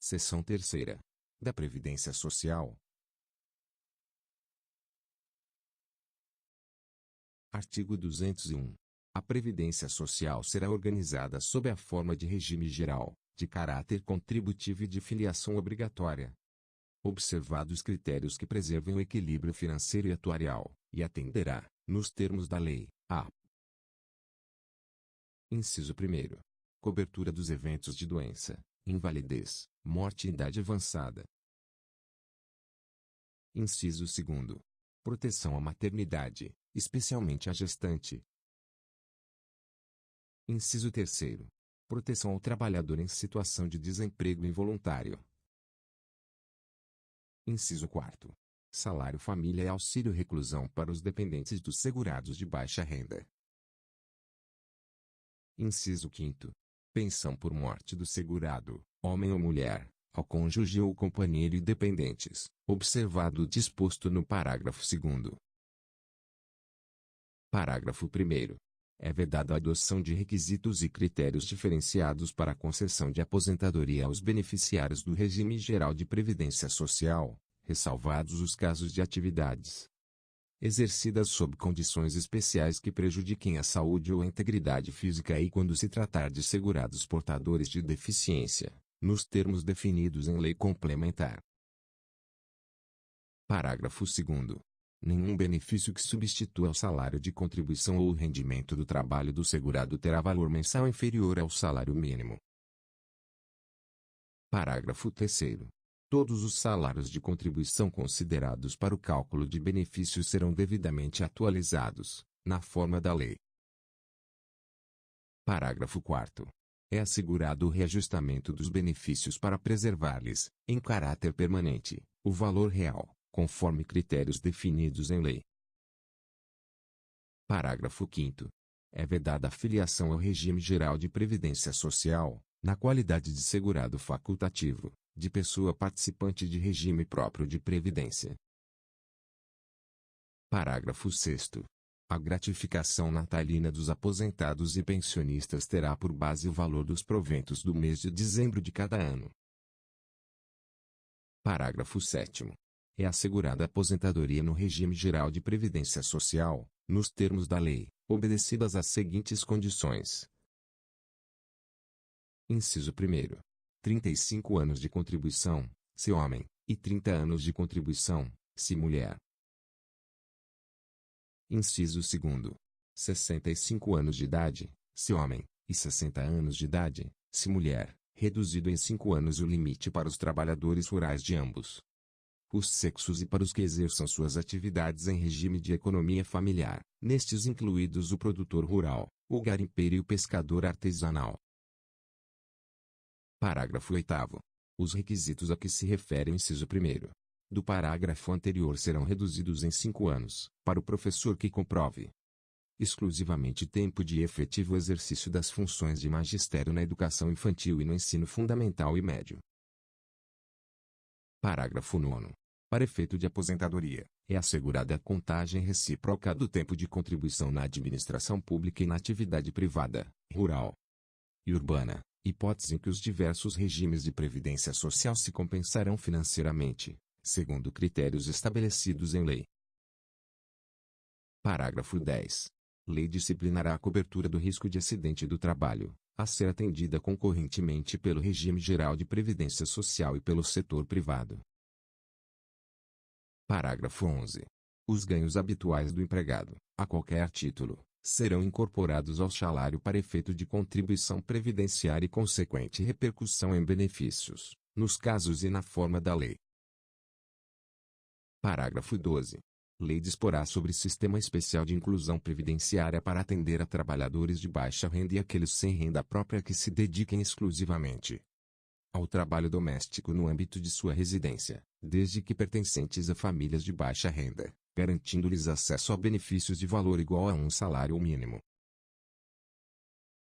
Seção 3ª. Da Previdência Social. Artigo 201. A Previdência Social será organizada sob a forma de regime geral, de caráter contributivo e de filiação obrigatória. Observados critérios que preservem o equilíbrio financeiro e atuarial, e atenderá, nos termos da lei, a: Inciso 1º. Cobertura dos eventos de doença, invalidez, morte e idade avançada. Inciso 2º. Proteção à maternidade, especialmente à gestante. Inciso 3º. Proteção ao trabalhador em situação de desemprego involuntário. Inciso 4º. Salário família e auxílio reclusão para os dependentes dos segurados de baixa renda. Inciso 5º. Pensão por morte do segurado, homem ou mulher, ao cônjuge ou companheiro e dependentes, observado o disposto no parágrafo 2º. Parágrafo 1º. É vedada a adoção de requisitos e critérios diferenciados para a concessão de aposentadoria aos beneficiários do regime geral de previdência social, ressalvados os casos de atividades exercidas sob condições especiais que prejudiquem a saúde ou a integridade física e quando se tratar de segurados portadores de deficiência, nos termos definidos em lei complementar. Parágrafo 2º. Nenhum benefício que substitua o salário de contribuição ou o rendimento do trabalho do segurado terá valor mensal inferior ao salário mínimo. Parágrafo 3º. Todos os salários de contribuição considerados para o cálculo de benefícios serão devidamente atualizados, na forma da lei. Parágrafo 4º. É assegurado o reajustamento dos benefícios para preservar-lhes, em caráter permanente, o valor real, conforme critérios definidos em lei. Parágrafo 5º. É vedada a filiação ao regime geral de previdência social, na qualidade de segurado facultativo, de pessoa participante de regime próprio de previdência. Parágrafo 6º. A gratificação natalina dos aposentados e pensionistas terá por base o valor dos proventos do mês de dezembro de cada ano. Parágrafo 7º. É assegurada a aposentadoria no regime geral de previdência social, nos termos da lei, obedecidas as seguintes condições. Inciso 1º. 35 anos de contribuição, se homem, e 30 anos de contribuição, se mulher. Inciso 2º. 65 anos de idade, se homem, e 60 anos de idade, se mulher, reduzido em 5 anos o limite para os trabalhadores rurais de ambos os sexos e para os que exerçam suas atividades em regime de economia familiar, nestes incluídos o produtor rural, o garimpeiro e o pescador artesanal. Parágrafo 8º. Os requisitos a que se refere o inciso 1º do parágrafo anterior serão reduzidos em 5 anos, para o professor que comprove exclusivamente tempo de efetivo exercício das funções de magistério na educação infantil e no ensino fundamental e médio. Parágrafo 9º. Para efeito de aposentadoria, é assegurada a contagem recíproca do tempo de contribuição na administração pública e na atividade privada, rural e urbana, hipótese em que os diversos regimes de previdência social se compensarão financeiramente, segundo critérios estabelecidos em lei. Parágrafo 10. Lei disciplinará a cobertura do risco de acidente do trabalho, a ser atendida concorrentemente pelo regime geral de previdência social e pelo setor privado. Parágrafo 11. Os ganhos habituais do empregado, a qualquer título, serão incorporados ao salário para efeito de contribuição previdenciária e consequente repercussão em benefícios, nos casos e na forma da lei. Parágrafo 12. Lei disporá sobre sistema especial de inclusão previdenciária para atender a trabalhadores de baixa renda e aqueles sem renda própria que se dediquem exclusivamente ao trabalho doméstico no âmbito de sua residência, desde que pertencentes a famílias de baixa renda, garantindo-lhes acesso a benefícios de valor igual a um salário mínimo.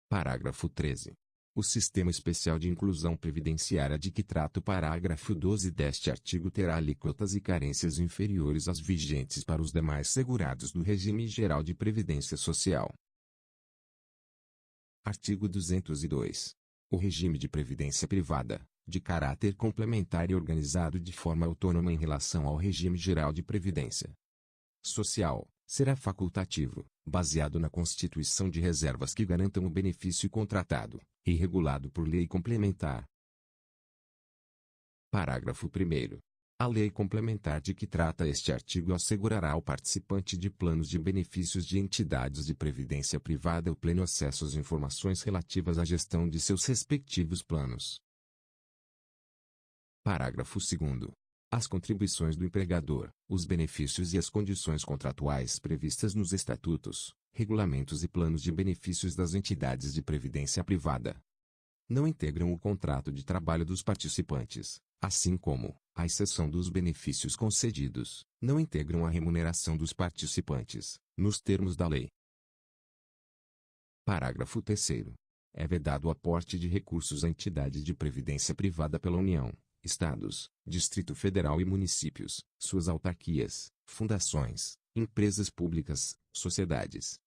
Parágrafo 13. O Sistema Especial de Inclusão Previdenciária de que trata o parágrafo 12 deste artigo terá alíquotas e carências inferiores às vigentes para os demais segurados do regime geral de previdência social. Artigo 202. O regime de previdência privada, de caráter complementar e organizado de forma autônoma em relação ao regime geral de previdência social, será facultativo, baseado na constituição de reservas que garantam o benefício contratado, e regulado por lei complementar. Parágrafo 1º. A lei complementar de que trata este artigo assegurará ao participante de planos de benefícios de entidades de previdência privada o pleno acesso às informações relativas à gestão de seus respectivos planos. Parágrafo 2º. As contribuições do empregador, os benefícios e as condições contratuais previstas nos estatutos, regulamentos e planos de benefícios das entidades de previdência privada não integram o contrato de trabalho dos participantes, assim como, à exceção dos benefícios concedidos, não integram a remuneração dos participantes, nos termos da lei. Parágrafo 3º. É vedado o aporte de recursos a entidades de previdência privada pela União, Estados, Distrito Federal e municípios, suas autarquias, fundações, empresas públicas, sociedades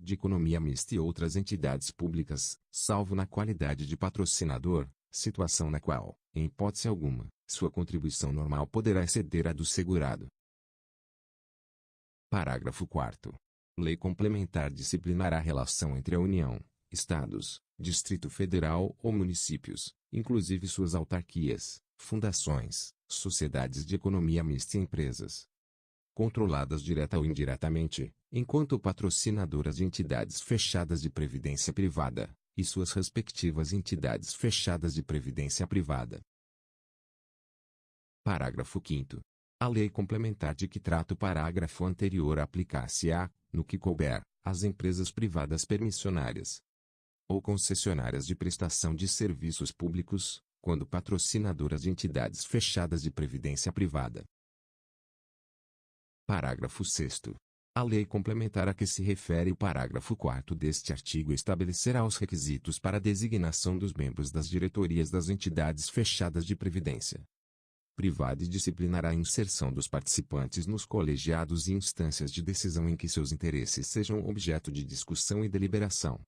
de economia mista e outras entidades públicas, salvo na qualidade de patrocinador, situação na qual, em hipótese alguma, sua contribuição normal poderá exceder a do segurado. Parágrafo 4º. Lei complementar disciplinará a relação entre a União, Estados, Distrito Federal ou municípios, inclusive suas autarquias, fundações, sociedades de economia mista e empresas controladas direta ou indiretamente, enquanto patrocinadoras de entidades fechadas de previdência privada, e suas respectivas entidades fechadas de previdência privada. Parágrafo 5º. A lei complementar de que trata o parágrafo anterior aplicar-se-á, no que couber, às empresas privadas permissionárias ou concessionárias de prestação de serviços públicos, quando patrocinadoras de entidades fechadas de previdência privada. Parágrafo 6º. A lei complementar a que se refere o parágrafo 4º deste artigo estabelecerá os requisitos para a designação dos membros das diretorias das entidades fechadas de previdência privada e disciplinará a inserção dos participantes nos colegiados e instâncias de decisão em que seus interesses sejam objeto de discussão e deliberação.